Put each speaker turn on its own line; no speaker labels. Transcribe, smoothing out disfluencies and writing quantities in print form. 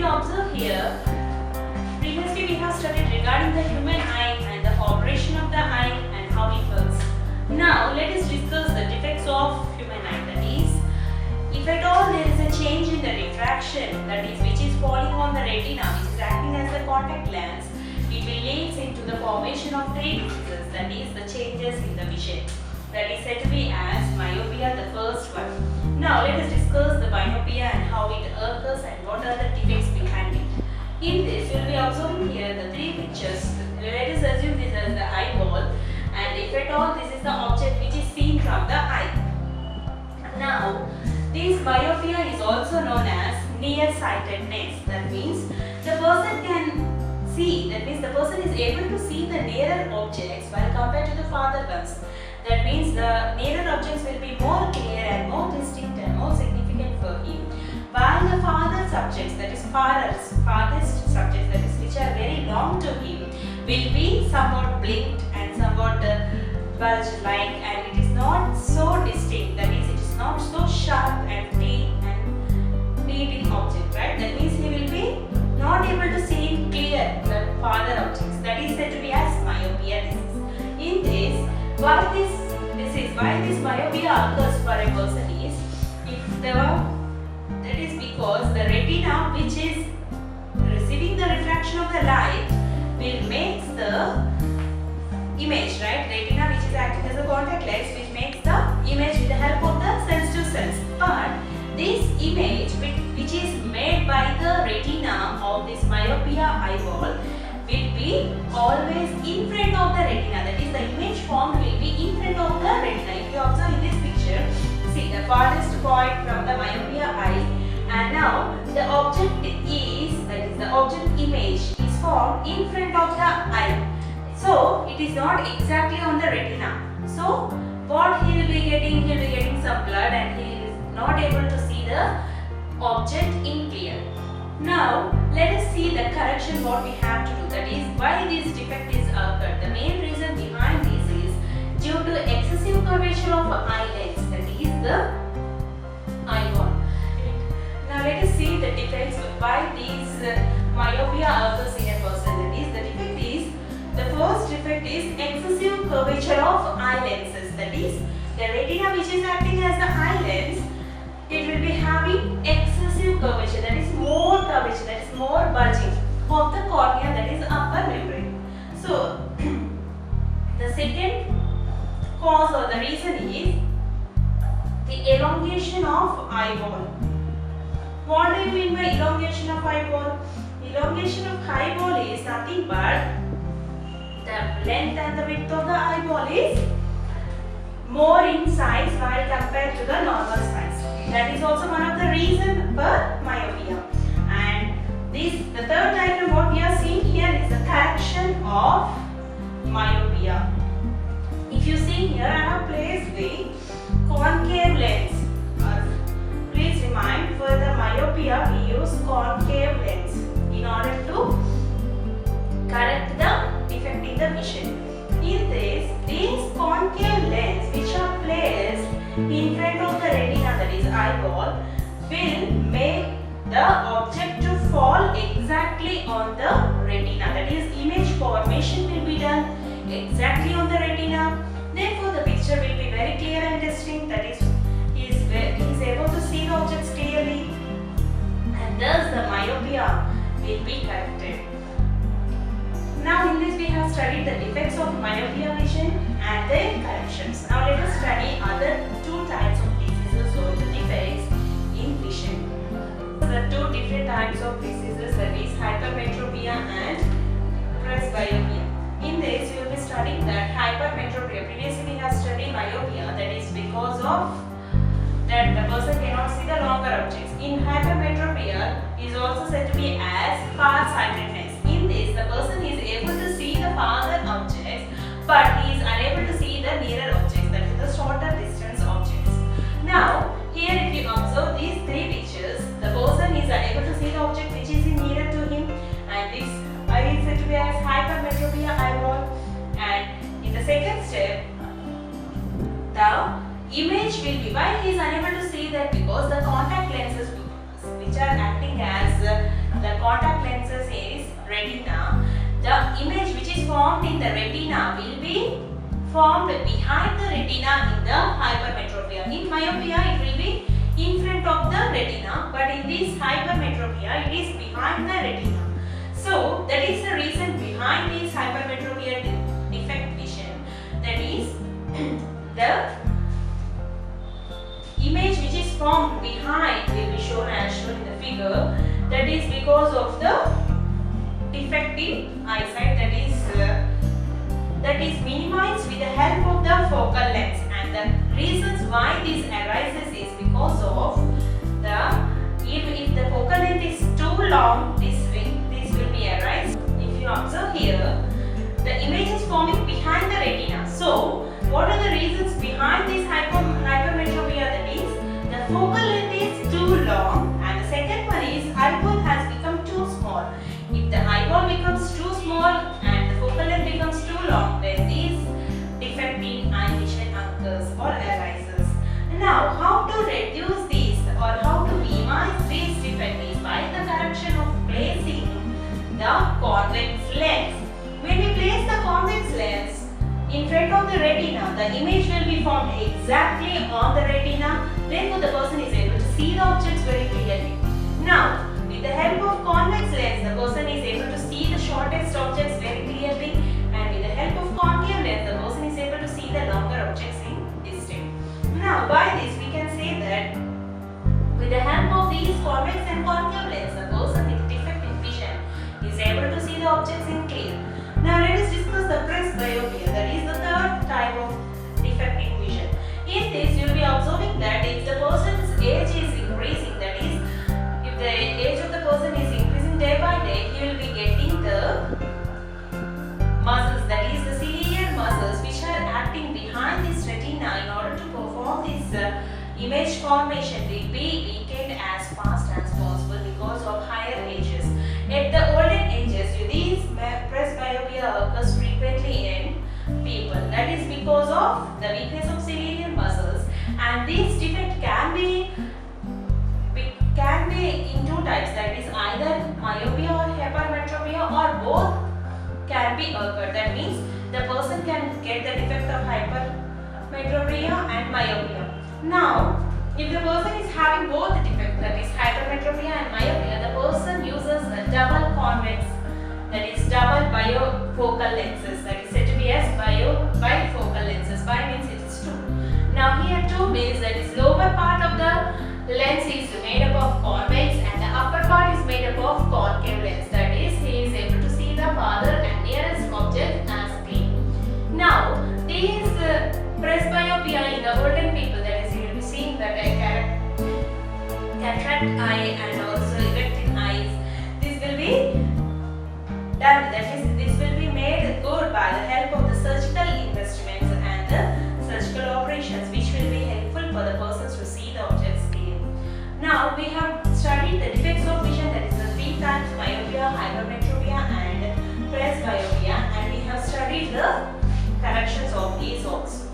observe here, previously we have studied regarding the human eye and the operation of the eye and how it works. Now let us discuss the defects of human eye. That is, if at all there is a change in the refraction, that is which is falling on the retina, which is acting as the contact lens, it will lead into the formation of three diseases, that is the changes in the vision. That is said to be as myopia, the first one. Now let us discuss the myopia and how it occurs and what are the defects behind it. In this, you will be observing here the three pictures. Let us assume this as the eyeball, and if at all this is the object which is seen from the eye. Now, this myopia is also known as nearsightedness. That means the person can see, that means the person is able to see the nearer objects while compared to the farther ones. That means the nearer objects will be more clear and more distinct and more significant for him. While the farther subjects, that is farthest subjects, that is which are very long to him, will be somewhat blinked and somewhat bulge-like, and it is not so distinct. That means it is not so sharp and clean and neat in object, right? That means he will be not able to see clear the farther objects. That is said to be as myopia disease. In this, why this myopia occurs for a person is, that is because the retina which is receiving the refraction of the light will make the image, right? Retina which is acting as a contact lens which makes the image with the help of the sensitive cells. But this image which is made by the retina of this myopia eyeball will be always in front of the retina. That is, the image formed will be in front of the retina. If you observe in this picture, see the farthest point from the myopia eye, and now the object is, that is the object image is formed in front of the eye. So it is not exactly on the retina. So what he will be getting? He will be getting some blood and he is not able to see the object in clear. Now let us see the correction what we have to do. That is why this defect is occurred. The main reason behind this is due to excessive curvature of eyelids. That is the eyeball. Now let us see the defects why these myopia occurs in a person. That is, the defect is, the first defect is excessive curvature of eye lenses. That is, the retina which is acting as the eye lens, it will be having excessive curvature, that is more curvature, that is more bulging of the cornea, that is upper membrane. So the second cause or the reason is the elongation of eyeball. What do you mean by elongation of eyeball? Elongation of eyeball is nothing but the length and the width of the eyeball is more in size while compared to the normal size. That is also one of the reasons for myopia. And the third diagram what we are seeing here is the correction of myopia. If you see here, I have placed the concave lens. Please remind, for the myopia we use concave lens in order to correct the defect in the vision. In this, these concave lens which are placed in front of the retina, that is eyeball, will make the object to fall exactly on the retina. That is, image formation will be done exactly on the retina. Therefore, the picture will be very clear and distinct. That is, he is able to see the objects clearly, and thus the myopia will be corrected. Now in this we have studied the defects of myopia vision and their corrections. Now let us study other two types of diseases or the defects in vision. The two different types of diseases, that is hypermetropia and presbyopia. In this we will be studying that hypermetropia. Previously we have studied myopia, that is because of that the person cannot see the longer objects. In hypermetropia is also said to be as farsightedness. In this, the person is able to see the farther objects, but he is unable to see the nearer objects, that is the shorter distance objects. Now, here if you observe these three pictures, the person is unable to see the object which is nearer to him, and this is said to be as hypermetropia eyeball. And in the second step, the image will be, why he is unable to see that, because the contact lenses which are acting as the contact lenses is retina, the image which is formed in the retina will be formed behind the retina in the hypermetropia. In myopia, it will be in front of the retina, but in this hypermetropia, it is behind the retina. So that is the reason behind this hypermetropia defect vision. That is the image which is formed behind will be shown as shown in the figure. That is because of the defective eyesight that is minimized with the help of the focal lens, and the reasons why this arises is because of if the focal length is too long, this will be arise. If you observe here, the image is forming behind the retina. So what are the reasons behind this hypermetropia? That is, the focal length is too long, and the second one is eyeball has become too small. If the eyeball becomes too small and the focal length becomes too long, then this defect in eye vision occurs or arises. Now, how to reduce this or how to minimize this defect is by the correction of placing the convex lens. When we place the convex lens in front of the retina, the image will be formed exactly on the retina. Therefore, the person is able to see the objects very clearly. Now, with the help of convex lens, the person is able to see the shortest objects very clearly, and with the help of concave lens, the person is able to see the longer objects in distance. Now, by this, we can say that with the help of these convex and concave lens, the person with defect in vision is able to see the objects in clear. Now, let us discuss the presbyopia. That is the third type of defect in vision. In this, you will be observing that if the person's age is increasing, that is, if the age of the person is increasing day by day, he will be getting the muscles, that is the ciliary muscles, which are acting behind this retina in order to perform this image formation will be weakened as fast as possible because of higher ages. At the older ages, these presbyopia occurs frequently in people. That is because of the weakness of ciliary muscles, and this defect can be in two types, that is either myopia or hypermetropia, or both can be occurred. That means the person can get the defect of hypermetropia and myopia. Now, if the person is having both the defects, that is hypermetropia and myopia, the person uses a double convex, that is double bifocal lenses, that is said to be as bifocal lenses. Bi means it is two. Now here two means that is lower part of the lens is made up of convex and the upper part is made up of concave lens. That is, he is able to see the farther and nearest object as clean. Now, these presbyopia in the older people, that is, you will be seeing that cataract eye and also erected eyes, this will be done. That is, this will be made good by the help of the surgical investments and the surgical operations, which will be helpful for the persons to see the objects clearly. Now, we have studied the defects of vision, that is the three types: myopia, hypermetropia and presbyopia, and we have studied the corrections of these also.